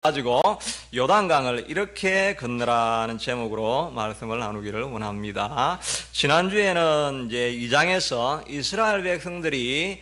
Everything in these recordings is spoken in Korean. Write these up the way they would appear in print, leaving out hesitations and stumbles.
가지고 요단강을 이렇게 건너라는 제목으로 말씀을 나누기를 원합니다. 지난주에는 이제 2장에서 이스라엘 백성들이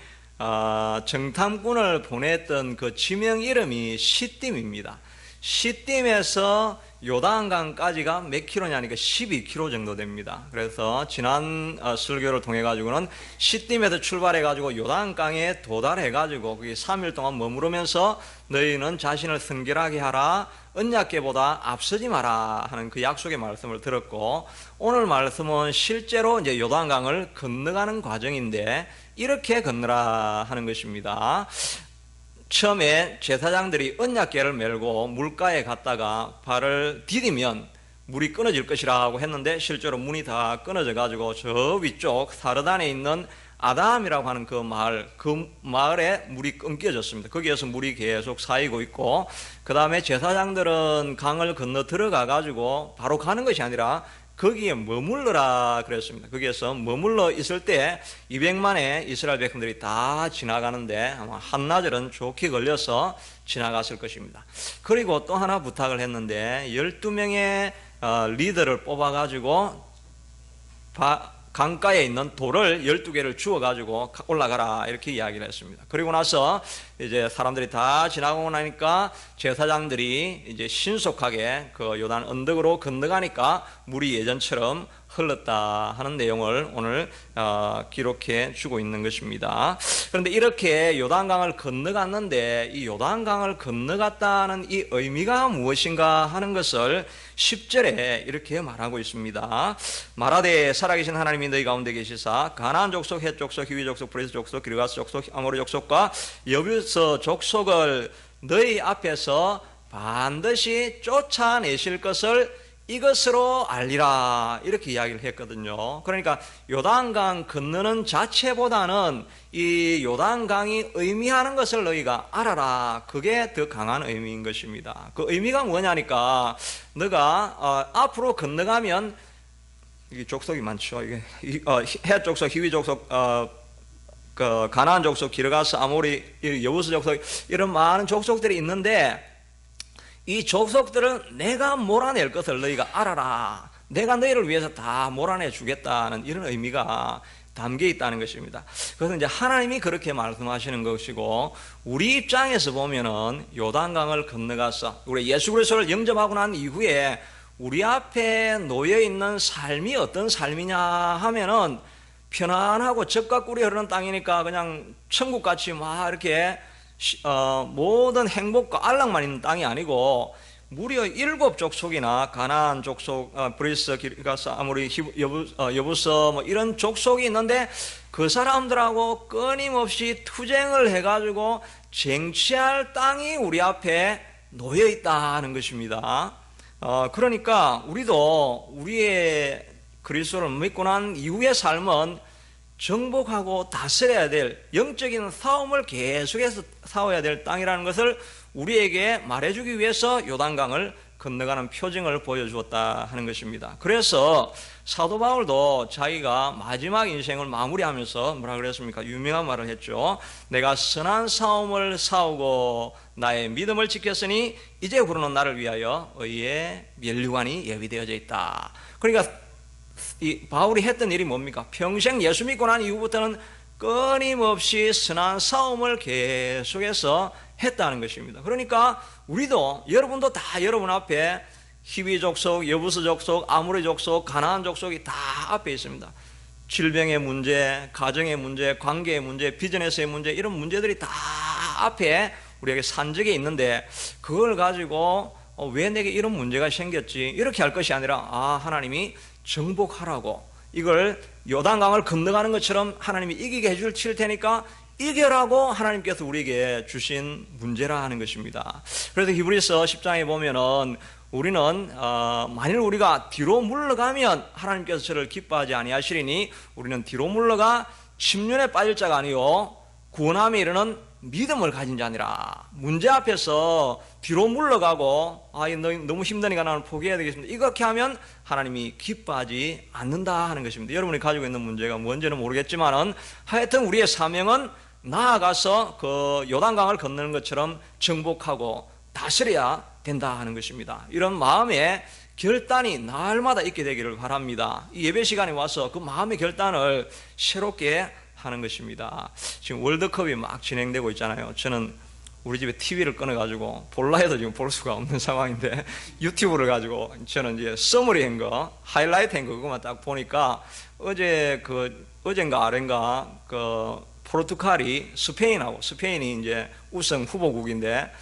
정탐꾼을 보냈던 그 지명 이름이 시딤입니다. 시딤에서 요단강까지가 몇 킬로냐니까 12km 정도 됩니다. 그래서 지난 설교를 통해 가지고는 시딤에서 출발해 가지고 요단강에 도달해 가지고 거기 3일 동안 머무르면서 너희는 자신을 성결하게 하라, 언약궤보다 앞서지 마라 하는 그 약속의 말씀을 들었고, 오늘 말씀은 실제로 이제 요단강을 건너가는 과정인데 이렇게 건너라 하는 것입니다. 처음에 제사장들이 언약궤를 메고 물가에 갔다가 발을 디디면 물이 끊어질 것이라고 했는데 실제로 문이 다 끊어져 가지고 저 위쪽 사르단에 있는 아담이라고 하는 그 마을에 물이 끊겨졌습니다. 거기에서 물이 계속 쌓이고 있고, 그 다음에 제사장들은 강을 건너 들어가 가지고 바로 가는 것이 아니라 거기에 머물러라 그랬습니다. 거기에서 머물러 있을 때 200만의 이스라엘 백성들이 다 지나가는데 아마 한나절은 좋게 걸려서 지나갔을 것입니다. 그리고 또 하나 부탁을 했는데 12명의 리더를 뽑아가지고 강가에 있는 돌을 12개를 주워가지고 올라가라 이렇게 이야기를 했습니다. 그리고 나서 이제 사람들이 다 지나가고 나니까 제사장들이 이제 신속하게 그 요단 언덕으로 건너가니까 물이 예전처럼 흘렀다 하는 내용을 오늘 기록해 주고 있는 것입니다. 그런데 이렇게 요단강을 건너갔는데 이 요단강을 건너갔다는 이 의미가 무엇인가 하는 것을 10절에 이렇게 말하고 있습니다. 말하되 살아계신 하나님이 너희 가운데 계시사 가나안 족속, 헷 족속, 히위 족속, 브리스 족속, 기르가스 족속, 아모리 족속과 여부스 족속을 너희 앞에서 반드시 쫓아내실 것을 이것으로 알리라 이렇게 이야기를 했거든요. 그러니까 요단강 건너는 자체보다는 이 요단강이 의미하는 것을 너희가 알아라, 그게 더 강한 의미인 것입니다. 그 의미가 뭐냐니까 너가 앞으로 건너가면 이게 족속이 많죠. 이게 헷 족속, 히위 족속, 그 가나안 족속, 기르가스, 아모리, 여부스 족속, 이런 많은 족속들이 있는데 이 족속들은 내가 몰아낼 것을 너희가 알아라, 내가 너희를 위해서 다 몰아내 주겠다는 이런 의미가 담겨 있다는 것입니다. 그래서 이제 하나님이 그렇게 말씀하시는 것이고, 우리 입장에서 보면은 요단강을 건너가서 우리 예수 그리스도를 영접하고 난 이후에 우리 앞에 놓여 있는 삶이 어떤 삶이냐 하면은 편안하고 젖과 꿀이 흐르는 땅이니까 그냥 천국같이 막 이렇게 모든 행복과 안락만 있는 땅이 아니고 무려 7족속이나 가나안 족속, 브리스, 기르가스, 아모리, 여부스 뭐 이런 족속이 있는데 그 사람들하고 끊임없이 투쟁을 해가지고 쟁취할 땅이 우리 앞에 놓여 있다는 것입니다. 그러니까 우리도 우리의 그리스도를 믿고 난 이후의 삶은 정복하고 다스려야 될 영적인 싸움을 계속해서 싸워야 될 땅이라는 것을 우리에게 말해주기 위해서 요단강을 건너가는 표징을 보여주었다 하는 것입니다. 그래서 사도 바울도 자기가 마지막 인생을 마무리하면서 뭐라 그랬습니까? 유명한 말을 했죠. 내가 선한 싸움을 싸우고 나의 믿음을 지켰으니 이제 부르는 나를 위하여 의의 면류관이 예비되어져 있다. 그러니까 이 바울이 했던 일이 뭡니까? 평생 예수 믿고 난 이후부터는 끊임없이 선한 싸움을 계속해서 했다는 것입니다. 그러니까 우리도, 여러분도 다 여러분 앞에 히위 족속, 여부스 족속, 아모리 족속, 가나안 족속이 다 앞에 있습니다. 질병의 문제, 가정의 문제, 관계의 문제, 비즈니스의 문제, 이런 문제들이 다 앞에 우리에게 산적에 있는데 그걸 가지고 왜 내게 이런 문제가 생겼지 이렇게 할 것이 아니라 하나님이 정복하라고, 이걸 요단강을 건너가는 것처럼 하나님이 이기게 해줄 테니까 이겨라고 하나님께서 우리에게 주신 문제라 하는 것입니다. 그래서 히브리서 10장에 보면은 우리는 만일 우리가 뒤로 물러가면 하나님께서 저를 기뻐하지 아니하시리니 우리는 뒤로 물러가 침륜에 빠질 자가 아니요 구원함에 이르는 믿음을 가진 자니라. 문제 앞에서 뒤로 물러가고 너무 힘드니까 나는 포기해야 되겠습니다, 이렇게 하면 하나님이 기뻐하지 않는다 하는 것입니다. 여러분이 가지고 있는 문제가 뭔지는 모르겠지만은 하여튼 우리의 사명은 나아가서 그 요단강을 건너는 것처럼 정복하고 다스려야 된다 하는 것입니다. 이런 마음의 결단이 날마다 있게 되기를 바랍니다. 이 예배 시간에 와서 그 마음의 결단을 새롭게 하는 것입니다. 지금 월드컵이 막 진행되고 있잖아요. 저는 우리 집에 TV를 꺼내가지고 볼라 해도 지금 볼 수가 없는 상황인데 유튜브를 가지고 저는 이제 서머리한 거, 하이라이트한 거 그것만 딱 보니까 어젠가 아ren가 포르투갈이 스페인이 이제 우승 후보국인데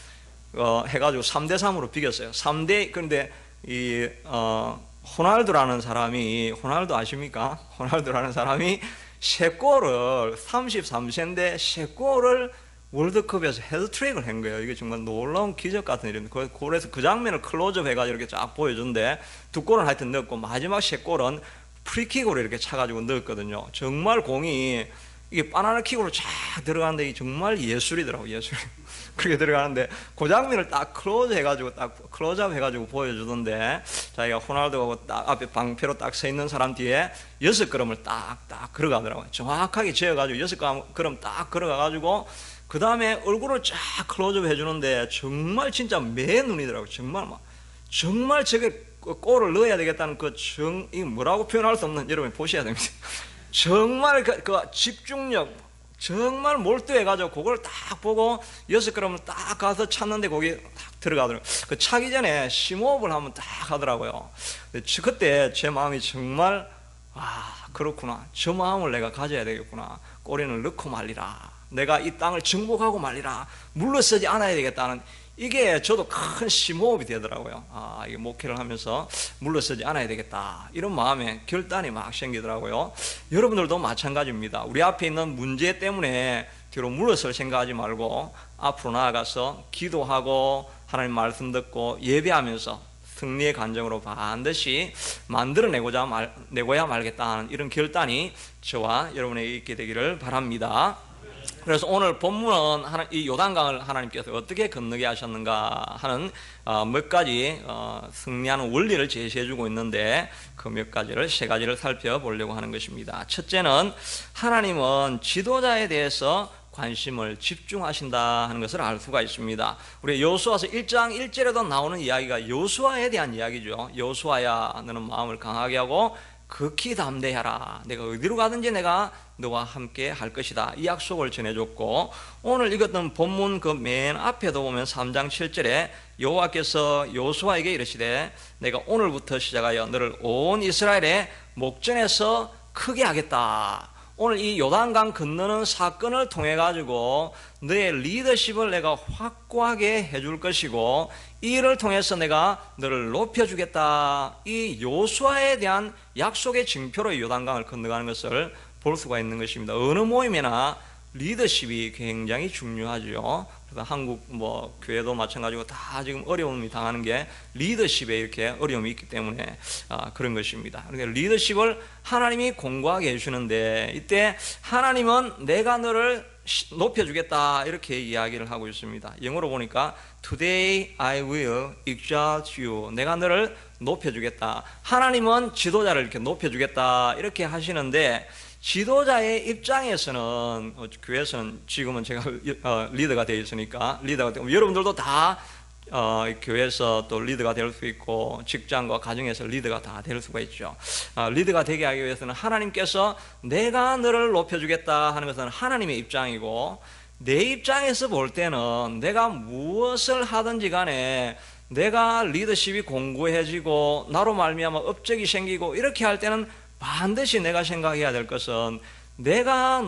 해가지고 3대3으로 비겼어요. 그런데 호날두라는 사람이, 호날두 아십니까? 호날두라는 사람이 3골을 33세인데 3골을 월드컵에서 헤드트릭을 한 거예요. 이게 정말 놀라운 기적 같은 일입니다. 그래서 그 장면을 클로즈업 해가지고 이렇게 쫙 보여준데 2골은 하여튼 넣었고 마지막 3골은 프리킥으로 이렇게 차가지고 넣었거든요. 정말 공이 이게 바나나 킥으로 쫙 들어가는데 이게 정말 예술이더라고요. 예술. 그렇게 들어가는데 그 장면을 딱 클로즈업 해가지고 보여주던데 자기가 호날두가 딱 앞에 방패로 딱 서 있는 사람 뒤에 6걸음을 딱딱 걸어가더라고요. 정확하게 재어가지고 6걸음 딱 걸어가가지고 그 다음에 얼굴을 쫙 클로즈업 해주는데 정말 진짜 매 눈이더라고요. 정말 저게 골을 넣어야 되겠다는 이 뭐라고 표현할 수 없는, 여러분 보셔야 됩니다. 정말 그 집중력, 정말 몰두해가지고 그걸 딱 보고 6걸음을 딱 가서 찾는데 거기 딱 들어가더라고요. 그 차기 전에 심호흡을 한번 딱 하더라고요. 그때 제 마음이 정말 그렇구나. 저 마음을 내가 가져야 되겠구나. 꼬리는 넣고 말리라. 내가 이 땅을 정복하고 말리라. 물러서지 않아야 되겠다는, 이게 저도 큰 심호흡이 되더라고요. 이게 목회를 하면서 물러서지 않아야 되겠다, 이런 마음에 결단이 막 생기더라고요. 여러분들도 마찬가지입니다. 우리 앞에 있는 문제 때문에 뒤로 물러설 생각하지 말고 앞으로 나아가서 기도하고 하나님 말씀 듣고 예배하면서 승리의 간정으로 반드시 만들어내고야 말겠다 하는 이런 결단이 저와 여러분에게 있게 되기를 바랍니다. 그래서 오늘 본문은 이 요단강을 하나님께서 어떻게 건너게 하셨는가 하는 몇 가지 승리하는 원리를 제시해주고 있는데 그 몇 가지를, 3가지를 살펴보려고 하는 것입니다. 첫째는 하나님은 지도자에 대해서 관심을 집중하신다 하는 것을 알 수가 있습니다. 우리 여호수아서 1장 1절에도 나오는 이야기가 여호수아에 대한 이야기죠. 여호수아야, 너는 마음을 강하게 하고 극히 담대하라. 내가 어디로 가든지 내가 너와 함께 할 것이다. 이 약속을 전해줬고, 오늘 읽었던 본문 그 맨 앞에도 보면 3장 7절에 여호와께서 여호수아에게 이르시되 내가 오늘부터 시작하여 너를 온 이스라엘의 목전에서 크게 하겠다. 오늘 이 요단강 건너는 사건을 통해 가지고 너의 리더십을 내가 확고하게 해줄 것이고, 이 일을 통해서 내가 너를 높여주겠다. 이 여호수아에 대한 약속의 징표로 요단강을 건너가는 것을 볼 수가 있는 것입니다. 어느 모임이나 리더십이 굉장히 중요하죠. 그래서 한국 교회도 마찬가지고 다 지금 어려움이 당하는 게 리더십에 이렇게 어려움이 있기 때문에 그런 것입니다. 그러니까 리더십을 하나님이 공고하게 해주시는데, 이때 하나님은 내가 너를 높여주겠다 이렇게 이야기를 하고 있습니다. 영어로 보니까 Today I will exalt you. 내가 너를 높여주겠다. 하나님은 지도자를 이렇게 높여주겠다 이렇게 하시는데, 지도자의 입장에서는 교회에서는 지금은 제가 리더가 되어 있으니까 리더가 되고, 여러분들도 다 교회에서 또 리더가 될 수 있고 직장과 가정에서 리더가 다 될 수가 있죠. 리더가 되게 하기 위해서는 하나님께서 내가 너를 높여주겠다 하는 것은 하나님의 입장이고, 내 입장에서 볼 때는 내가 무엇을 하든지 간에 내가 리더십이 공고해지고 나로 말미암아 업적이 생기고 이렇게 할 때는 반드시 내가 생각해야 될 것은 내가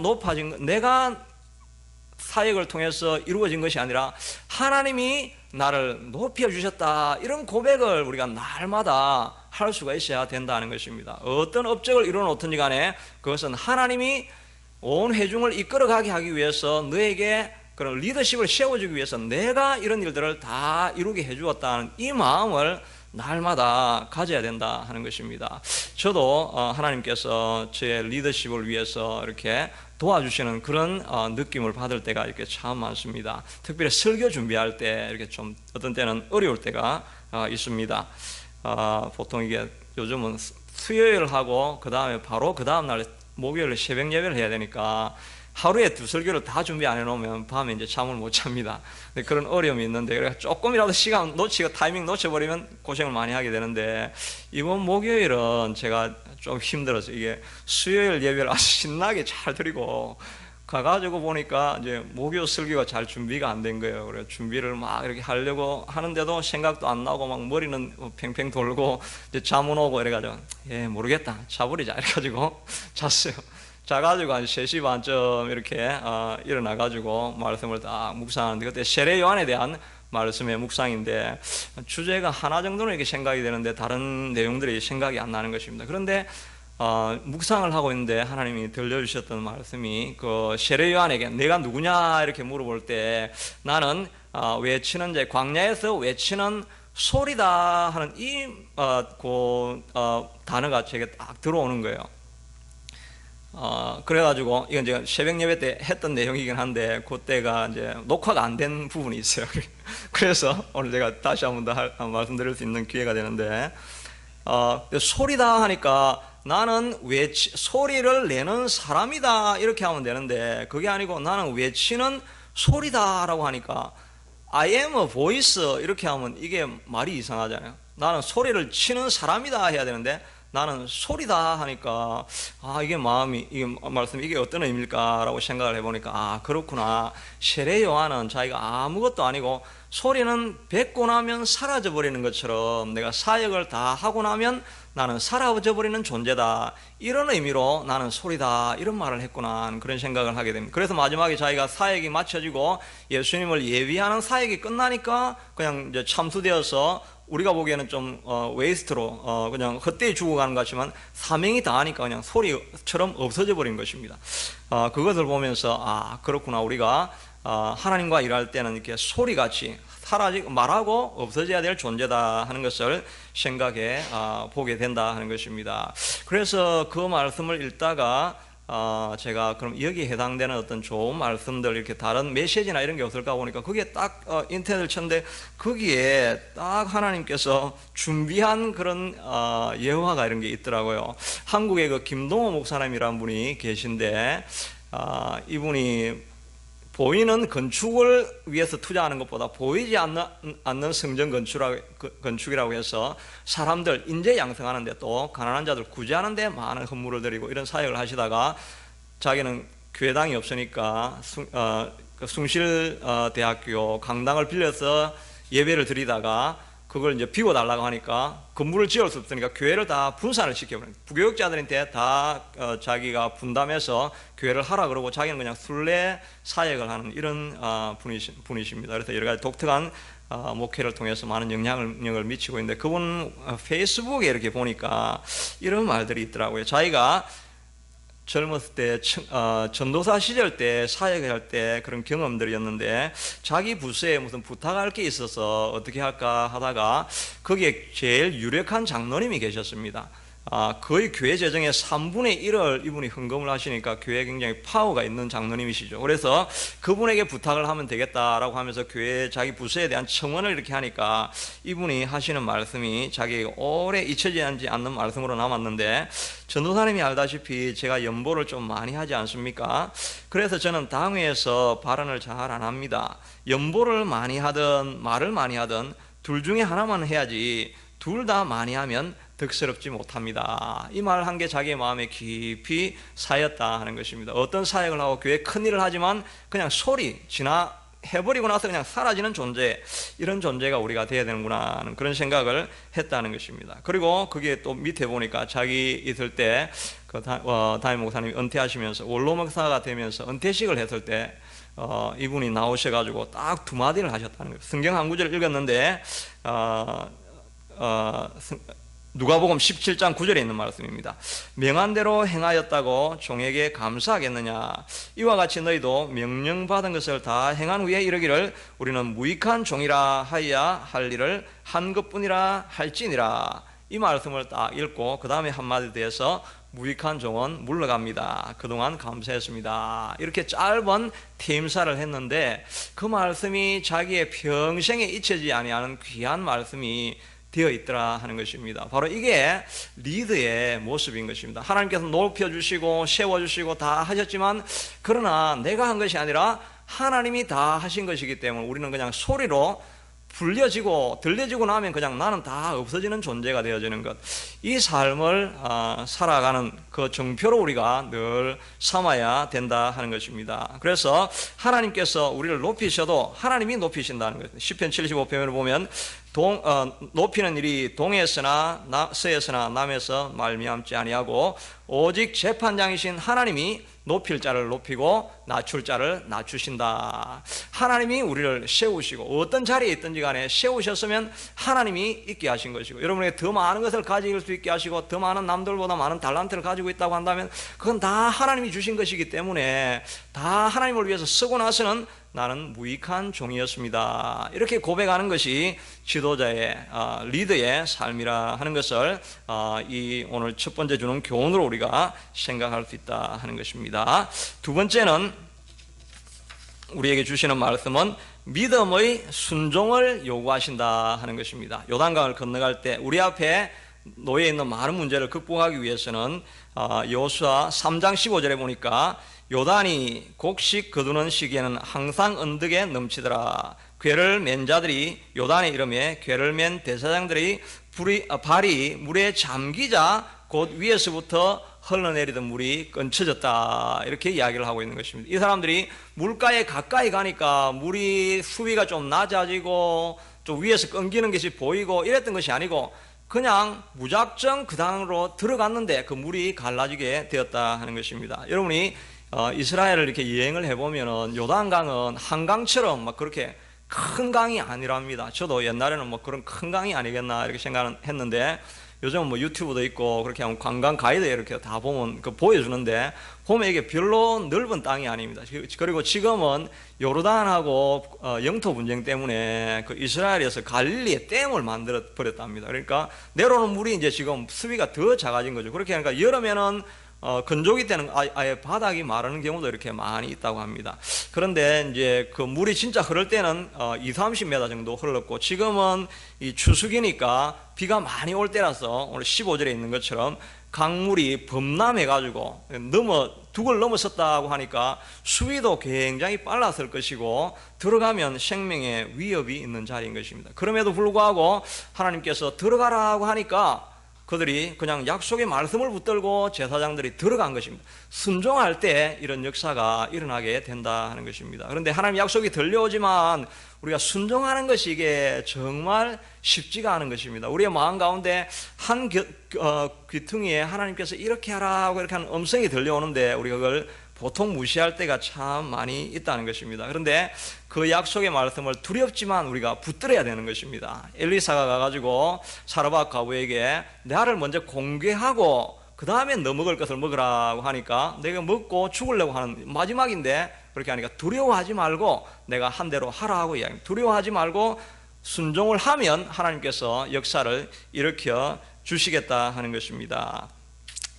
사역을 통해서 이루어진 것이 아니라 하나님이 나를 높여주셨다, 이런 고백을 우리가 날마다 할 수가 있어야 된다는 것입니다. 어떤 업적을 이루어놓든지 간에 그것은 하나님이 온 회중을 이끌어가게 하기 위해서 너에게 그런 리더십을 세워주기 위해서 내가 이런 일들을 다 이루게 해주었다는 이 마음을 날마다 가져야 된다 하는 것입니다. 저도 하나님께서 제 리더십을 위해서 이렇게 도와주시는 그런 느낌을 받을 때가 이렇게 참 많습니다. 특별히 설교 준비할 때 이렇게 좀 어떤 때는 어려울 때가 있습니다. 보통 이게 요즘은 수요일 하고 그 다음에 바로 그 다음 날 목요일 새벽 예배를 해야 되니까 하루에 2설교를 다 준비 안 해놓으면 밤에 이제 잠을 못 잡니다. 그런 어려움이 있는데, 그래서 조금이라도 시간 놓치고 타이밍 놓쳐버리면 고생을 많이 하게 되는데, 이번 목요일은 제가 좀 힘들어서 이게 수요일 예배를 아주 신나게 잘 드리고 가가지고 보니까 이제 목요 설교가 잘 준비가 안 된 거예요. 그래서 준비를 막 이렇게 하려고 하는데도 생각도 안 나고 막 머리는 팽팽 돌고 이제 잠은 오고 이래가지고 모르겠다 자버리자 이래가지고 잤어요. 자가지고 한 3시 반쯤 이렇게 일어나가지고 말씀을 딱 묵상하는데, 그때 세례 요한에 대한 말씀의 묵상인데 주제가 하나 정도는 이렇게 생각이 되는데 다른 내용들이 생각이 안 나는 것입니다. 그런데 묵상을 하고 있는데 하나님이 들려주셨던 말씀이, 그 세례 요한에게 내가 누구냐 이렇게 물어볼 때 나는 외치는 자, 광야에서 외치는 소리다 하는 이 단어가 제게 딱 들어오는 거예요. 그래가지고 이건 제가 새벽 예배 때 했던 내용이긴 한데 그때가 이제 녹화가 안 된 부분이 있어요. 그래서 오늘 제가 다시 한 번 더 말씀드릴 수 있는 기회가 되는데, 소리다 하니까 나는 소리를 내는 사람이다 이렇게 하면 되는데, 그게 아니고 나는 외치는 소리다라고 하니까 I am a voice 이렇게 하면 이게 말이 이상하잖아요. 나는 소리를 치는 사람이다 해야 되는데 나는 소리다 하니까 이게 말씀이 이게 어떤 의미일까 라고 생각을 해보니까 그렇구나. 세례 요한은 자기가 아무것도 아니고 소리는 뱉고 나면 사라져 버리는 것처럼 내가 사역을 다 하고 나면 나는 사라져 버리는 존재다, 이런 의미로 나는 소리다 이런 말을 했구나, 그런 생각을 하게 됩니다. 그래서 마지막에 자기가 사역이 마쳐지고 예수님을 예비하는 사역이 끝나니까 그냥 이제 참수되어서 우리가 보기에는 좀 웨이스트로 그냥 헛되이 죽어가는 것 같지만 사명이 다하니까 그냥 소리처럼 없어져 버린 것입니다. 그것을 보면서 그렇구나, 우리가 하나님과 일할 때는 이렇게 소리같이 사라지고 말하고 없어져야 될 존재다 하는 것을 생각해 보게 된다 하는 것입니다. 그래서 그 말씀을 읽다가 제가 그럼 여기에 해당되는 어떤 좋은 말씀들, 이렇게 다른 메시지나 이런 게 없을까 보니까 거기에 딱 인터넷을 쳤는데 거기에 딱 하나님께서 준비한 그런 예화가 이런 게 있더라고요. 한국에 그 김동호 목사님이라는 분이 계신데 이분이 보이는 건축을 위해서 투자하는 것보다 보이지 않는 성전 건축이라고 해서 사람들 인재 양성하는데 또 가난한 자들 구제하는데 많은 헌물을 드리고 이런 사역을 하시다가 자기는 교회당이 없으니까 숭실대학교 강당을 빌려서 예배를 드리다가 그걸 이제 비워달라고 하니까 건물을 지을 수 없으니까 교회를 다 분산을 시켜버려요. 부교육자들한테 다 자기가 분담해서 교회를 하라 그러고 자기는 그냥 순례 사역을 하는 이런 분이십니다. 그래서 여러 가지 독특한 목회를 통해서 많은 영향을 미치고 있는데, 그분 페이스북에 이렇게 보니까 이런 말들이 있더라고요. 자기가 젊었을 때 전도사 시절 때 사역을 할 때 그런 경험들이었는데, 자기 부서에 무슨 부탁할 게 있어서 어떻게 할까 하다가 거기에 제일 유력한 장로님이 계셨습니다. 거의 교회 재정의 3분의 1을 이분이 헌금을 하시니까 교회에 굉장히 파워가 있는 장로님이시죠. 그래서 그분에게 부탁을 하면 되겠다라고 하면서 교회 자기 부서에 대한 청원을 이렇게 하니까 이분이 하시는 말씀이 자기가 오래 잊혀지지 않는 말씀으로 남았는데, 전도사님이 알다시피 제가 연보를 좀 많이 하지 않습니까? 그래서 저는 당회에서 발언을 잘 안 합니다. 연보를 많이 하든 말을 많이 하든 둘 중에 하나만 해야지 둘 다 많이 하면 득스럽지 못합니다. 이 말 한 게 자기의 마음에 깊이 쌓였다 하는 것입니다. 어떤 사역을 하고 교회 큰일을 하지만 그냥 소리 해버리고 나서 그냥 사라지는 존재, 이런 존재가 우리가 되어야 되는구나 하는 그런 생각을 했다는 것입니다. 그리고 그게 또 밑에 보니까 자기 있을 때 담임 목사님이 은퇴하시면서 원로 목사가 되면서 은퇴식을 했을 때 이분이 나오셔가지고 딱 2마디를 하셨다는 거예요. 성경 한 구절을 읽었는데 누가복음 17장 9절에 있는 말씀입니다. 명한 대로 행하였다고 종에게 감사하겠느냐? 이와 같이 너희도 명령받은 것을 다 행한 후에 이르기를 우리는 무익한 종이라 하여야 할 일을 한 것뿐이라 할지니라. 이 말씀을 딱 읽고 그 다음에 한마디 대해서 무익한 종은 물러갑니다. 그동안 감사했습니다. 이렇게 짧은 퇴임사를 했는데 그 말씀이 자기의 평생에 잊혀지지 아니하는 귀한 말씀이 되어 있더라 하는 것입니다. 바로 이게 리더의 모습인 것입니다. 하나님께서 높여주시고 세워주시고 다 하셨지만 그러나 내가 한 것이 아니라 하나님이 다 하신 것이기 때문에 우리는 그냥 소리로 불려지고 들려지고 나면 그냥 나는 다 없어지는 존재가 되어지는 것, 이 삶을 살아가는 그 정표로 우리가 늘 삼아야 된다 하는 것입니다. 그래서 하나님께서 우리를 높이셔도 하나님이 높이신다는 것. 시편 75편을 보면 높이는 일이 동에서나 서에서나 남에서 말미암지 아니하고 오직 재판장이신 하나님이 높일 자를 높이고 낮출 자를 낮추신다. 하나님이 우리를 세우시고 어떤 자리에 있든지 간에 세우셨으면 하나님이 있게 하신 것이고, 여러분에게 더 많은 것을 가질 수 있게 하시고 더 많은 남들보다 많은 달란트를 가지고 있다고 한다면 그건 다 하나님이 주신 것이기 때문에 다 하나님을 위해서 쓰고 나서는 나는 무익한 종이었습니다. 이렇게 고백하는 것이 지도자의 리더의 삶이라 하는 것을 이 오늘 첫 번째 주는 교훈으로 우리가 생각할 수 있다 하는 것입니다. 두 번째는 우리에게 주시는 말씀은 믿음의 순종을 요구하신다 하는 것입니다. 요단강을 건너갈 때 우리 앞에 놓여 있는 많은 문제를 극복하기 위해서는 여호수아 3장 15절에 보니까 요단이 곡식 거두는 시기에는 항상 언덕에 넘치더라. 궤를 맨 자들이 요단의 이름에 궤를 맨 대사장들이 발이 물에 잠기자 곧 위에서부터 흘러내리던 물이 끊쳐졌다. 이렇게 이야기를 하고 있는 것입니다. 이 사람들이 물가에 가까이 가니까 물이 수위가 좀 낮아지고 좀 위에서 끊기는 것이 보이고 이랬던 것이 아니고 그냥 무작정 그 당으로 들어갔는데 그 물이 갈라지게 되었다 하는 것입니다. 여러분이 이스라엘을 이렇게 여행을 해보면은 요단강은 한강처럼 막 그렇게 큰 강이 아니랍니다. 저도 옛날에는 뭐 그런 큰 강이 아니겠나 이렇게 생각했는데 요즘은 뭐 유튜브도 있고 그렇게 하면 관광 가이드 이렇게 다 보면 보여주는데 보면 이게 별로 넓은 땅이 아닙니다. 그리고 지금은 요르단하고 영토 분쟁 때문에 그 이스라엘에서 갈릴리에 댐을 만들어 버렸답니다. 그러니까 내려오는 물이 이제 지금 수위가 더 작아진 거죠. 그렇게 하니까 여름에는 건조기 때는 아예 바닥이 마르는 경우도 이렇게 많이 있다고 합니다. 그런데 이제 그 물이 진짜 흐를 때는 20-30m 정도 흘렀고 지금은 이 추수기니까 비가 많이 올 때라서 오늘 15절에 있는 것처럼 강물이 범람해가지고 둑을 넘어섰다고 하니까 수위도 굉장히 빨랐을 것이고 들어가면 생명의 위협이 있는 자리인 것입니다. 그럼에도 불구하고 하나님께서 들어가라고 하니까 그들이 그냥 약속의 말씀을 붙들고 제사장들이 들어간 것입니다. 순종할 때 이런 역사가 일어나게 된다 하는 것입니다. 그런데 하나님 약속이 들려오지만 우리가 순종하는 것이 이게 정말 쉽지가 않은 것입니다. 우리의 마음 가운데 한 귀퉁이에 하나님께서 이렇게 하라고 이렇게 하는 음성이 들려오는데 우리가 그걸 보통 무시할 때가 참 많이 있다는 것입니다. 그런데 그 약속의 말씀을 두렵지만 우리가 붙들어야 되는 것입니다. 엘리사가 가가지고 사르밧 과부에게 나를 먼저 공개하고 그 다음에 너 먹을 것을 먹으라고 하니까 내가 먹고 죽으려고 하는 마지막인데 그렇게 하니까 두려워하지 말고 내가 한 대로 하라고 이야기합니다. 두려워하지 말고 순종을 하면 하나님께서 역사를 일으켜 주시겠다 하는 것입니다.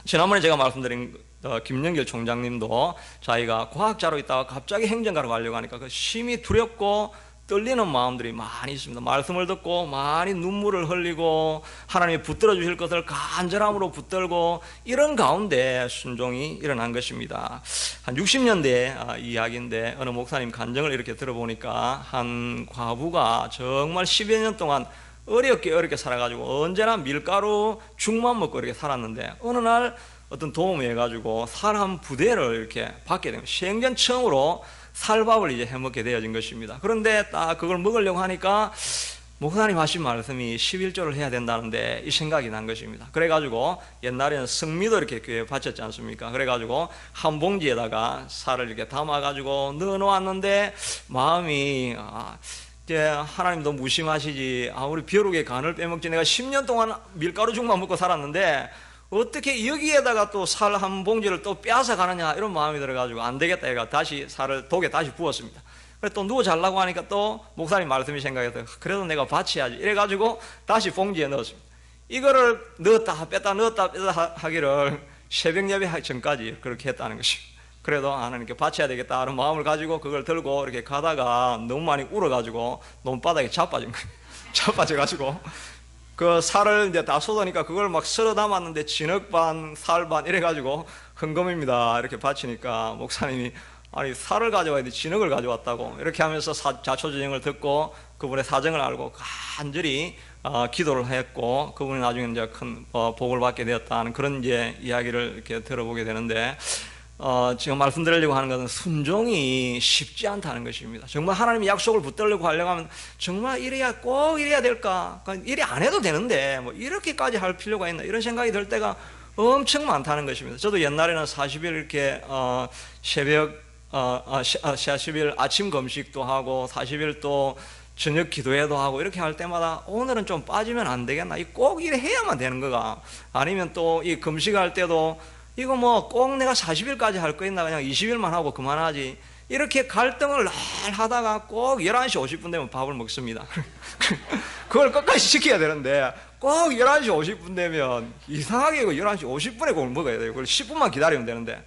지난번에 제가 말씀드린 김영길 총장님도 자기가 과학자로 있다가 갑자기 행정가로 가려고 하니까 그 심히 두렵고 떨리는 마음들이 많이 있습니다. 말씀을 듣고 많이 눈물을 흘리고 하나님이 붙들어 주실 것을 간절함으로 붙들고 이런 가운데 순종이 일어난 것입니다. 한 60년대 이야기인데 어느 목사님 간증을 이렇게 들어보니까 한 과부가 정말 10여 년 동안 어렵게 살아가지고 언제나 밀가루 죽만 먹고 이렇게 살았는데 어느 날 어떤 도움이 해가지고 살 한 부대를 이렇게 받게 됩니다. 생전 처음으로 살밥을 이제 해먹게 되어진 것입니다. 그런데 딱 그걸 먹으려고 하니까 목사님 하신 말씀이 11조를 해야 된다는데 이 생각이 난 것입니다. 그래가지고 옛날에는 성미도 이렇게 교회에 바쳤지 않습니까? 그래가지고 한 봉지에다가 살을 이렇게 담아가지고 넣어놓았는데 마음이 이제 하나님도 무심하시지 우리 벼룩의 간을 빼먹지 내가 10년 동안 밀가루 죽만 먹고 살았는데 어떻게 여기에다가 또 살 한 봉지를 또 빼앗아 가느냐 이런 마음이 들어가지고 안 되겠다 해가 다시 살을 독에 다시 부었습니다. 그래 또 누워 자려고 하니까 또 목사님 말씀이 생각해서 그래도 내가 바쳐야지 이래가지고 다시 봉지에 넣었습니다. 이거를 넣었다 뺐다 하기를 새벽 예배 전까지 그렇게 했다는 것입니다. 그래도 하나님께 바쳐야 되겠다 하는 마음을 가지고 그걸 들고 이렇게 가다가 너무 많이 울어가지고 논바닥에 자빠진 거예요. 자빠져가지고 그 살을 이제 다 쏟으니까 그걸 막 썰어 담았는데 진흙 반, 살 반 이래가지고 헌금입니다 이렇게 바치니까 목사님이 아니 살을 가져와야 돼 진흙을 가져왔다고 이렇게 하면서 자초지종을 듣고 그분의 사정을 알고 간절히 기도를 했고 그분이 나중에 이제 큰 복을 받게 되었다는 그런 이제 이야기를 이렇게 들어보게 되는데 지금 말씀드리려고 하는 것은 순종이 쉽지 않다는 것입니다. 정말 하나님의 약속을 붙들려고 하려고 하면 정말 꼭 이래야 될까? 이래 안 해도 되는데 뭐 이렇게까지 할 필요가 있나? 이런 생각이 들 때가 엄청 많다는 것입니다. 저도 옛날에는 40일 이렇게 새벽 40일 아침 금식도 하고 40일 또 저녁 기도회도 하고 이렇게 할 때마다 오늘은 좀 빠지면 안 되겠나? 꼭 이래 해야만 되는 거가 아니면 또 이 금식할 때도 이거 뭐 꼭 내가 40일까지 할 거 있나 그냥 20일만 하고 그만하지 이렇게 갈등을 날 하다가 꼭 11시 50분 되면 밥을 먹습니다. 그걸 끝까지 지켜야 되는데 꼭 11시 50분 되면 이상하게 11시 50분에 그걸 먹어야 돼요. 그걸 10분만 기다리면 되는데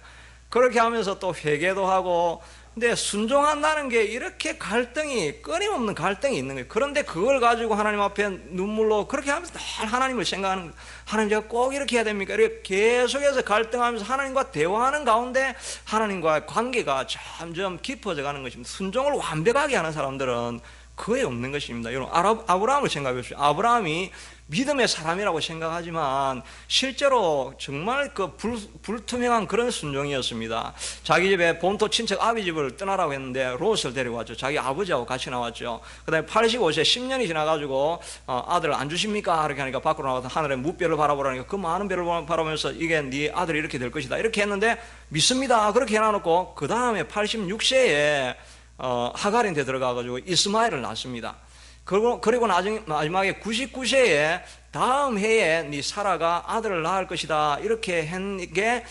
그렇게 하면서 또 회개도 하고 근데 순종한다는 게 이렇게 끊임없는 갈등이 있는 거예요. 그런데 그걸 가지고 하나님 앞에 눈물로 그렇게 하면서 늘 하나님을 생각하는 거예요. 하나님 제가 꼭 이렇게 해야 됩니까? 이렇게 계속해서 갈등하면서 하나님과 대화하는 가운데 하나님과의 관계가 점점 깊어져 가는 것입니다. 순종을 완벽하게 하는 사람들은 거의 없는 것입니다. 여러분 아브라함을 생각해 보십시오. 아브라함이 믿음의 사람이라고 생각하지만 실제로 정말 그 불투명한 그런 순종이었습니다. 자기 집에 본토 친척 아비 집을 떠나라고 했는데 롯을 데려왔죠. 자기 아버지하고 같이 나왔죠. 그 다음에 85세 10년이 지나가지고 아들을 안 주십니까? 이렇게 하니까 밖으로 나와서 하늘의 뭇별을 바라보라니까 그 많은 별을 바라보면서 이게 네 아들이 이렇게 될 것이다 이렇게 했는데 믿습니다 그렇게 해놔놓고 그 다음에 86세에 하갈인데 들어가가지고 이스마엘을 낳습니다. 그리고 나중에 마지막에 99세에 다음 해에 네 사라가 아들을 낳을 것이다 이렇게 한 게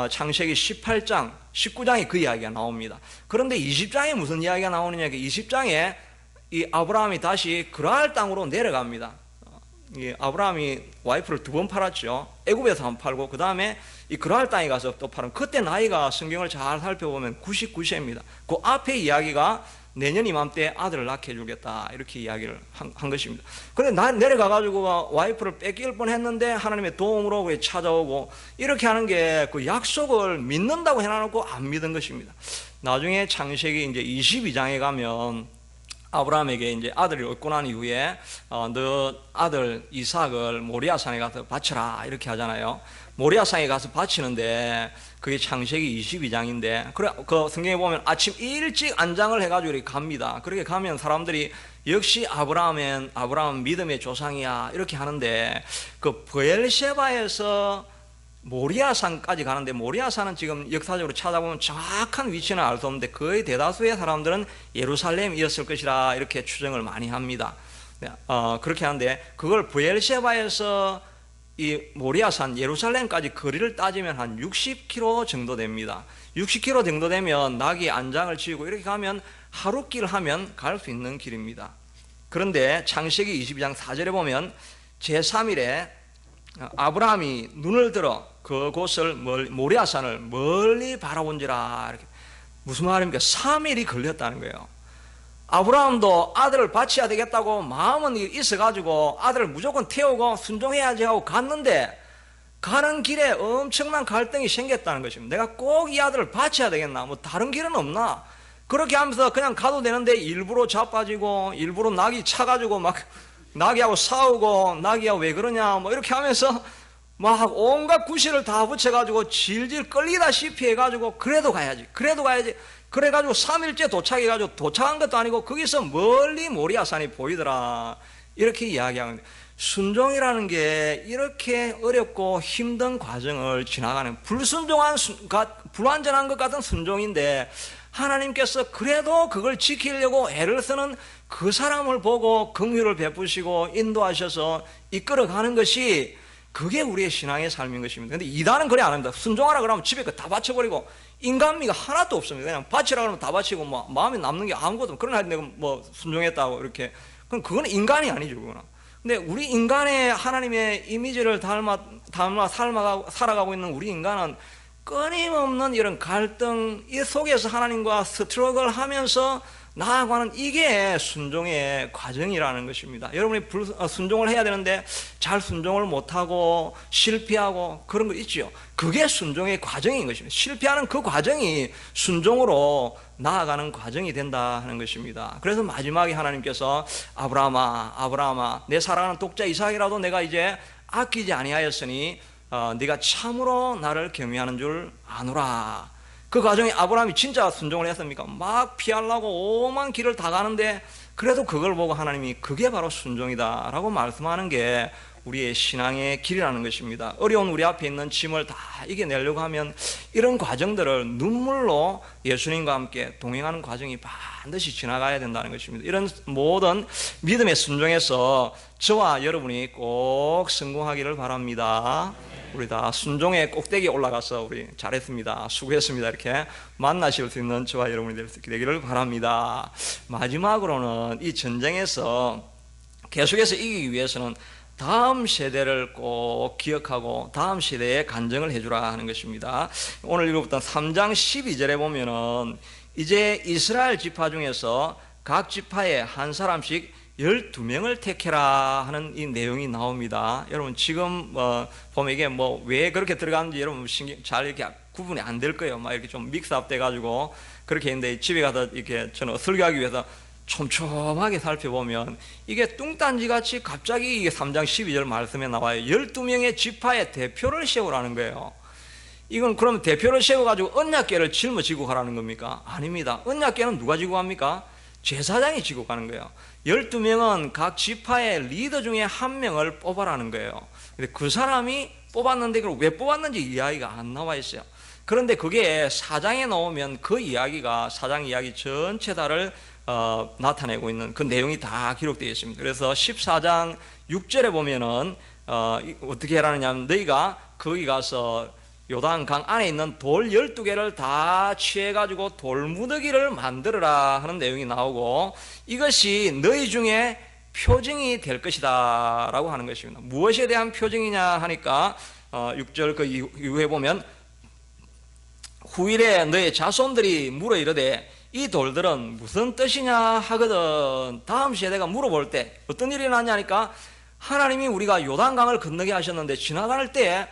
창세기 18장 19장에 그 이야기가 나옵니다. 그런데 20장에 무슨 이야기가 나오느냐 20장에 이 아브라함이 다시 그랄 땅으로 내려갑니다. 이 아브라함이 와이프를 2번 팔았죠. 애굽에서 한 번 팔고 그 다음에 이 그랄 땅에 가서 또 팔은 그때 나이가 성경을 잘 살펴보면 99세입니다. 그 앞에 이야기가 내년 이맘때 아들을 낳게 해주겠다 이렇게 이야기를 한 것입니다. 그런데 내려가가지고 와이프를 뺏길 뻔했는데 하나님의 도움으로 찾아오고 이렇게 하는 게 그 약속을 믿는다고 해놔놓고 안 믿은 것입니다. 나중에 창세기 이제 22장에 가면 아브라함에게 이제 아들이 얻고 난 이후에 너 아들 이삭을 모리아산에 가서 바쳐라 이렇게 하잖아요. 모리아산에 가서 바치는데 그게 창세기 22장인데 그 성경에 보면 아침 일찍 안장을 해가지고 이렇게 갑니다. 그렇게 가면 사람들이 역시 아브라함은 믿음의 조상이야 이렇게 하는데 그 브엘셰바에서 모리아산까지 가는데 모리아산은 지금 역사적으로 찾아보면 정확한 위치는 알 수 없는데 거의 대다수의 사람들은 예루살렘이었을 것이라 이렇게 추정을 많이 합니다. 그렇게 하는데 그걸 브엘셰바에서 이 모리아산 예루살렘까지 거리를 따지면 한 60km 정도 됩니다. 60km 정도 되면 낙이 안장을 지우고 이렇게 가면 하루길 하면 갈 수 있는 길입니다. 그런데 창세기 22장 4절에 보면 제3일에 아브라함이 눈을 들어 그곳을 모리아산을 멀리 바라본지라 이렇게 무슨 말입니까? 3일이 걸렸다는 거예요. 아브라함도 아들을 바쳐야 되겠다고 마음은 있어가지고 아들을 무조건 태우고 순종해야지 하고 갔는데 가는 길에 엄청난 갈등이 생겼다는 것입니다. 내가 꼭 이 아들을 바쳐야 되겠나? 뭐 다른 길은 없나? 그렇게 하면서 그냥 가도 되는데 일부러 자빠지고 일부러 낙이 차가지고 막 나귀하고 싸우고 나귀야 왜 그러냐 뭐 이렇게 하면서 막 온갖 구실을 다 붙여가지고 질질 끌리다시피 해가지고 그래도 가야지 그래가지고 3일째 도착해가지고 도착한 것도 아니고 거기서 멀리 모리아산이 보이더라 이렇게 이야기하는데 순종이라는 게 이렇게 어렵고 힘든 과정을 지나가는 불완전한 것 같은 순종인데 하나님께서 그래도 그걸 지키려고 애를 쓰는 그 사람을 보고 긍휼을 베푸시고 인도하셔서 이끌어가는 것이 그게 우리의 신앙의 삶인 것입니다. 근데 이단은 그래 안 합니다. 순종하라 그러면 집에 다 바쳐버리고 인간미가 하나도 없습니다. 그냥 바치라 그러면 다 바치고 뭐 마음에 남는 게 아무것도 없고 그러나 내가 뭐 순종했다고 이렇게 그럼 그건 인간이 아니죠. 그거는. 근데 우리 인간의 하나님의 이미지를 닮아 살아가고 있는 우리 인간은 끊임없는 이런 갈등 이 속에서 하나님과 스트러글 하면서 나아가는 이게 순종의 과정이라는 것입니다. 여러분이 순종을 해야 되는데 잘 순종을 못하고 실패하고 그런 거 있죠. 그게 순종의 과정인 것입니다. 실패하는 그 과정이 순종으로 나아가는 과정이 된다 하는 것입니다. 그래서 마지막에 하나님께서 아브라함아 내 사랑하는 독자 이삭이라도 내가 이제 아끼지 아니하였으니 네가 참으로 나를 경외하는 줄 아노라. 그 과정에 아브라함이 진짜 순종을 했습니까? 막 피하려고 오만 길을 다 가는데 그래도 그걸 보고 하나님이 그게 바로 순종이다 라고 말씀하는 게 우리의 신앙의 길이라는 것입니다. 어려운 우리 앞에 있는 짐을 다 이겨내려고 하면 이런 과정들을 눈물로 예수님과 함께 동행하는 과정이 반드시 지나가야 된다는 것입니다. 이런 모든 믿음의 순종에서 저와 여러분이 꼭 성공하기를 바랍니다. 우리 다 순종의 꼭대기에 올라가서 우리 잘했습니다, 수고했습니다 이렇게 만나실 수 있는 저와 여러분이 되기를 바랍니다. 마지막으로는 이 전쟁에서 계속해서 이기기 위해서는 다음 세대를 꼭 기억하고 다음 세대에 간증을 해주라 하는 것입니다. 오늘 읽었던 3장 12절에 보면은 이제 이스라엘 지파 중에서 각 지파에 한 사람씩 12명을 택해라 하는 이 내용이 나옵니다. 여러분 지금 보면 이게 왜 그렇게 들어가는지 여러분 잘 이렇게 구분이 안 될 거예요. 막 이렇게 좀 믹스업 돼가지고 그렇게 했는데 집에 가서 이렇게 저는 설교하기 위해서 촘촘하게 살펴보면 이게 뚱딴지 같이 갑자기 이게 3장 12절 말씀에 나와요. 12명의 지파의 대표를 세우라는 거예요. 이건 그럼 대표를 세워가지고 언약궤를 짊어지고 가라는 겁니까? 아닙니다. 언약궤는 누가 지고 갑니까? 제사장이 지고 가는 거예요. 12명은 각 지파의 리더 중에 한 명을 뽑아라는 거예요. 근데 그 사람이 뽑았는데 그걸 왜 뽑았는지 이야기가 안 나와 있어요. 그런데 그게 4장에 나오면 그 이야기가 4장 이야기 전체다를 나타내고 있는 그 내용이 다 기록되어 있습니다. 그래서 14장 6절에 보면은 어떻게 하라느냐 하면 너희가 거기 가서 요단강 안에 있는 돌 12개를 다 취해가지고 돌무더기를 만들어라 하는 내용이 나오고 이것이 너희 중에 표징이 될 것이다 라고 하는 것입니다. 무엇에 대한 표징이냐 하니까 6절 그 이후에 보면 후일에 너희 자손들이 물어 이르되 이 돌들은 무슨 뜻이냐 하거든. 다음 세대가 물어볼 때 어떤 일이 일어나냐니까 하나님이 우리가 요단강을 건너게 하셨는데 지나갈 때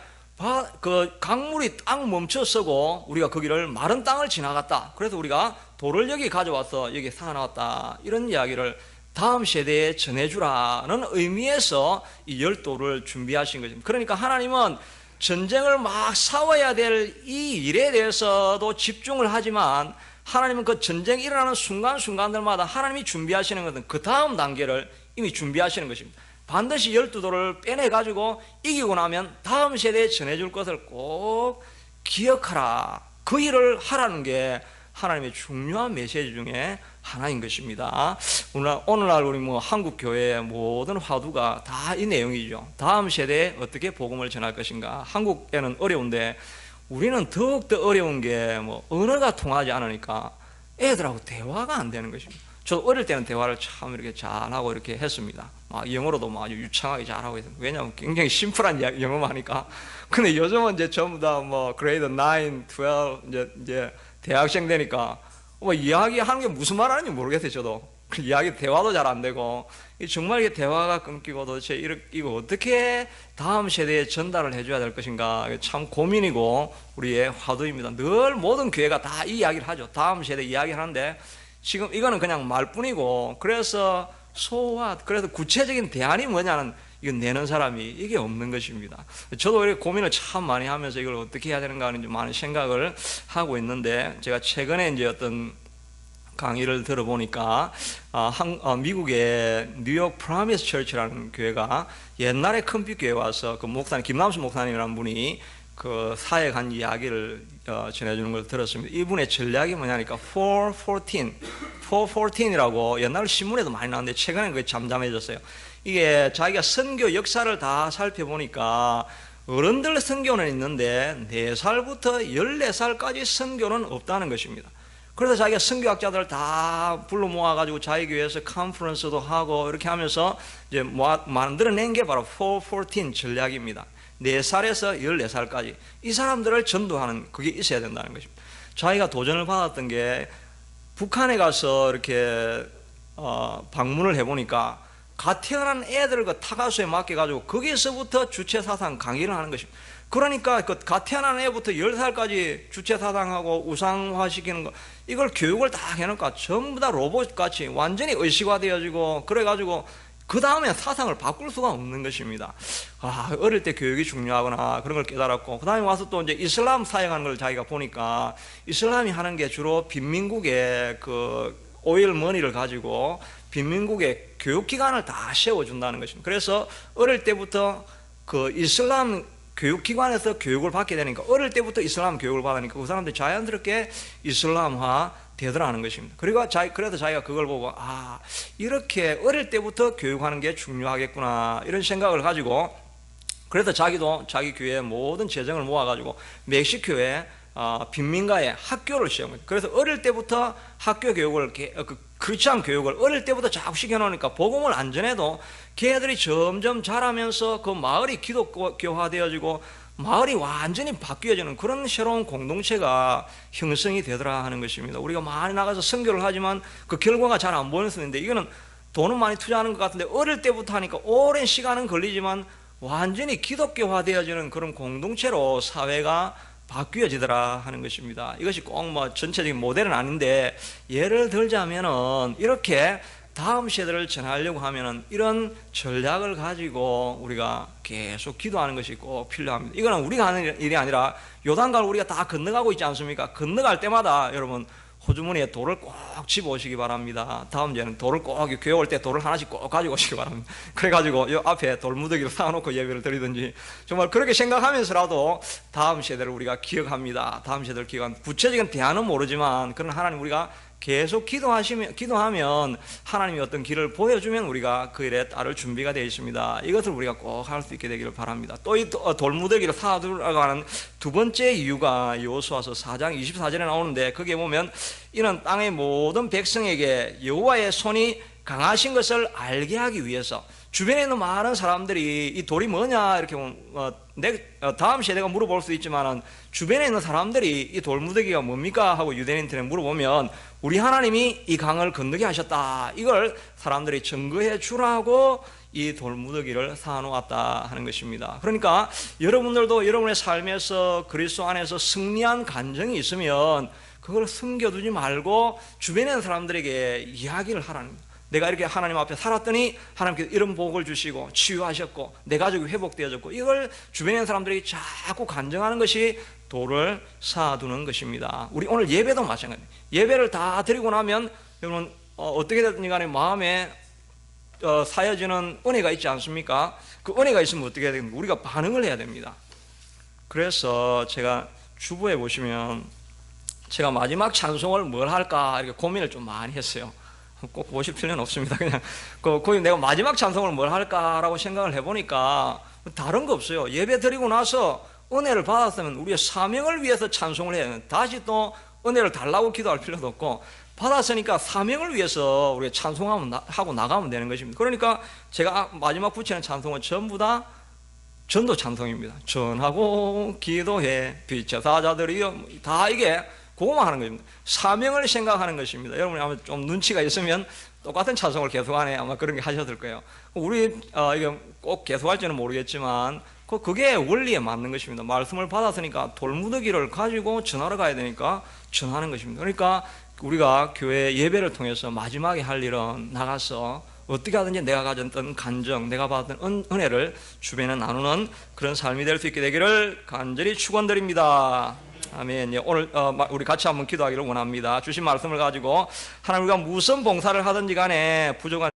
그 강물이 딱 멈춰서고 우리가 거기를 마른 땅을 지나갔다. 그래서 우리가 돌을 여기 가져와서 여기 쌓아놨다. 이런 이야기를 다음 세대에 전해주라는 의미에서 이 10돌을 준비하신 것입니다. 그러니까 하나님은 전쟁을 막 싸워야 될 이 일에 대해서도 집중을 하지만 하나님은 그 전쟁이 일어나는 순간순간들마다 하나님이 준비하시는 것은 그 다음 단계를 이미 준비하시는 것입니다. 반드시 12돌을 빼내가지고 이기고 나면 다음 세대에 전해줄 것을 꼭 기억하라. 그 일을 하라는 게 하나님의 중요한 메시지 중에 하나인 것입니다. 오늘날 우리 한국 교회의 모든 화두가 다 이 내용이죠. 다음 세대에 어떻게 복음을 전할 것인가. 한국에는 어려운데 우리는 더욱더 어려운 게 언어가 통하지 않으니까 애들하고 대화가 안 되는 것입니다. 저도 어릴 때는 대화를 참 이렇게 잘하고 이렇게 했습니다. 영어로도 아주 유창하게 잘하고 있어요. 왜냐하면 굉장히 심플한 영어만 하니까. 근데 요즘은 이제 전부 다 그레이드 9, 12 이제 대학생 되니까 이야기하는 게 무슨 말 하는지 모르겠어요. 저도 그 이야기 대화도 잘 안 되고 정말 이게 대화가 끊기고 도대체 이거 어떻게 다음 세대에 전달을 해줘야 될 것인가 참 고민이고 우리의 화두입니다. 늘 모든 교회가 다 이 이야기를 하죠. 다음 세대 이야기를 하는데 지금 이거는 그냥 말뿐이고 그래서 그래서 구체적인 대안이 뭐냐는 이건 내는 사람이 이게 없는 것입니다. 저도 이렇게 고민을 참 많이 하면서 이걸 어떻게 해야 되는가 하는 많은 생각을 하고 있는데 제가 최근에 이제 어떤 강의를 들어보니까 미국의 뉴욕 프라미스 처치라는 교회가 옛날에 컴퓨 교회에 와서 그 목사님 김남수 목사님이라는 분이 그 사역한 이야기를 전해주는 걸 들었습니다. 이분의 전략이 뭐냐니까 414이라고 옛날 신문에도 많이 나왔는데 최근에 그게 잠잠해졌어요. 이게 자기가 선교 역사를 다 살펴보니까 어른들 선교는 있는데 4살부터 14살까지 선교는 없다는 것입니다. 그래서 자기가 선교학자들 다 불러 모아가지고 자기 교회에서 컨퍼런스도 하고 이렇게 하면서 이제 만들어낸 게 바로 414 전략입니다. 4살에서 14살까지 이 사람들을 전도하는 그게 있어야 된다는 것입니다. 자기가 도전을 받았던 게 북한에 가서 이렇게 방문을 해보니까 갓 태어난 애들 그 타가수에 맡겨가지고 거기서부터 주체사상 강의를 하는 것입니다. 그러니까 그 갓 태어난 애부터 10살까지 주체사상하고 우상화시키는 거, 이걸 교육을 다 해놓으니까 전부 다 로봇같이 완전히 의식화되어지고, 그래가지고 그 다음에 사상을 바꿀 수가 없는 것입니다. 어릴 때 교육이 중요하구나, 그런 걸 깨달았고, 그 다음에 와서 또 이제 이슬람 사역하는 걸 자기가 보니까 이슬람이 하는 게 주로 빈민국의 그 오일 머니를 가지고 빈민국의 교육기관을 다 세워준다는 것입니다. 그래서 어릴 때부터 그 이슬람 교육기관에서 교육을 받게 되니까, 어릴 때부터 이슬람 교육을 받으니까 그 사람들이 자연스럽게 이슬람화 되더라는 것입니다. 그래서 자기가 그걸 보고 이렇게 어릴 때부터 교육하는 게 중요하겠구나, 이런 생각을 가지고, 그래서 자기도 자기 교회의 모든 재정을 모아가지고 멕시코에 빈민가에 학교를 시작합니다. 그래서 어릴 때부터 학교 교육을, 크리스찬 교육을 어릴 때부터 자꾸 시켜놓으니까 복음을 안 전해도 걔들이 점점 자라면서 그 마을이 기독교화되어지고 마을이 완전히 바뀌어지는 그런 새로운 공동체가 형성이 되더라 하는 것입니다. 우리가 많이 나가서 선교를 하지만 그 결과가 잘 안 보일 수 있는데, 이거는 돈은 많이 투자하는 것 같은데 어릴 때부터 하니까 오랜 시간은 걸리지만 완전히 기독교화되어지는 그런 공동체로 사회가 바뀌어지더라 하는 것입니다. 이것이 꼭 뭐 전체적인 모델은 아닌데, 예를 들자면은 이렇게 다음 세대를 전하려고 하면은 이런 전략을 가지고 우리가 계속 기도하는 것이 꼭 필요합니다. 이거는 우리가 하는 일이 아니라 요단강을 우리가 다 건너가고 있지 않습니까? 건너갈 때마다 여러분 호주머니에 돌을 꼭 집어오시기 바랍니다. 다음 주에는 돌을 꼭, 교회 올 때 돌을 하나씩 꼭 가지고 오시기 바랍니다. 그래가지고 요 앞에 돌무더기를 쌓아놓고 예배를 드리든지, 정말 그렇게 생각하면서라도 다음 세대를 우리가 기억합니다. 다음 세대를 기억합니다. 구체적인 대안은 모르지만, 그런 하나님 우리가 계속 기도하면 하나님이 어떤 길을 보여주면 우리가 그 일에 따를 준비가 되어 있습니다. 이것을 우리가 꼭 할 수 있게 되기를 바랍니다. 또 이 돌무더기를 쌓아두라고 하는 두 번째 이유가 여호수아서 4장 24절에 나오는데, 거기에 보면 이는 땅의 모든 백성에게 여호와의 손이 강하신 것을 알게 하기 위해서, 주변에 있는 많은 사람들이 이 돌이 뭐냐 이렇게 다음 세대가 물어볼 수 있지만, 주변에 있는 사람들이 이 돌무더기가 뭡니까 하고 유대인한테 물어보면 우리 하나님이 이 강을 건너게 하셨다, 이걸 사람들이 증거해 주라고 이 돌무더기를 쌓아놓았다 하는 것입니다. 그러니까 여러분들도 여러분의 삶에서 그리스도 안에서 승리한 간증이 있으면 그걸 숨겨두지 말고 주변에 있는 사람들에게 이야기를 하라는 겁니다. 내가 이렇게 하나님 앞에 살았더니 하나님께서 이런 복을 주시고 치유하셨고 내 가족이 회복되어졌고, 이걸 주변에 있는 사람들이 자꾸 간증하는 것이 돌을 쌓아두는 것입니다. 우리 오늘 예배도 마찬가지입니다. 예배를 다 드리고 나면 여러분 어떻게 됐든지 간에 마음에 쌓여지는 은혜가 있지 않습니까? 그 은혜가 있으면 어떻게 해야 됩니까? 우리가 반응을 해야 됩니다. 그래서 제가 주보에 보시면 제가 마지막 찬송을 뭘 할까 이렇게 고민을 좀 많이 했어요. 꼭 보실 필요는 없습니다. 그냥 거기 내가 마지막 찬송을 뭘 할까라고 생각을 해보니까 다른 거 없어요. 예배 드리고 나서 은혜를 받았으면 우리의 사명을 위해서 찬송을 해야 돼요. 다시 또 은혜를 달라고 기도할 필요도 없고, 받았으니까 사명을 위해서 우리가 찬송하고 나가면 되는 것입니다. 그러니까 제가 마지막 붙이는 찬송은 전부 다 전도 찬송입니다. 전하고 기도해 빛의 사자들이여, 다 이게 그거만 하는 것입니다. 사명을 생각하는 것입니다. 여러분이 아마 좀 눈치가 있으면 똑같은 찬송을 계속하네, 아마 그런 게 하셨을 거예요. 우리 이게 꼭 계속할지는 모르겠지만 그게 원리에 맞는 것입니다. 말씀을 받았으니까 돌무더기를 가지고 전하러 가야 되니까 전하는 것입니다. 그러니까 우리가 교회 예배를 통해서 마지막에 할 일은 나가서 어떻게 하든지 내가 가졌던 간정, 내가 받았던 은혜를 주변에 나누는 그런 삶이 될 수 있게 되기를 간절히 축원드립니다. 아멘. 오늘 우리 같이 한번 기도하기를 원합니다. 주신 말씀을 가지고 하나님, 우리가 무슨 봉사를 하든지 간에 부족한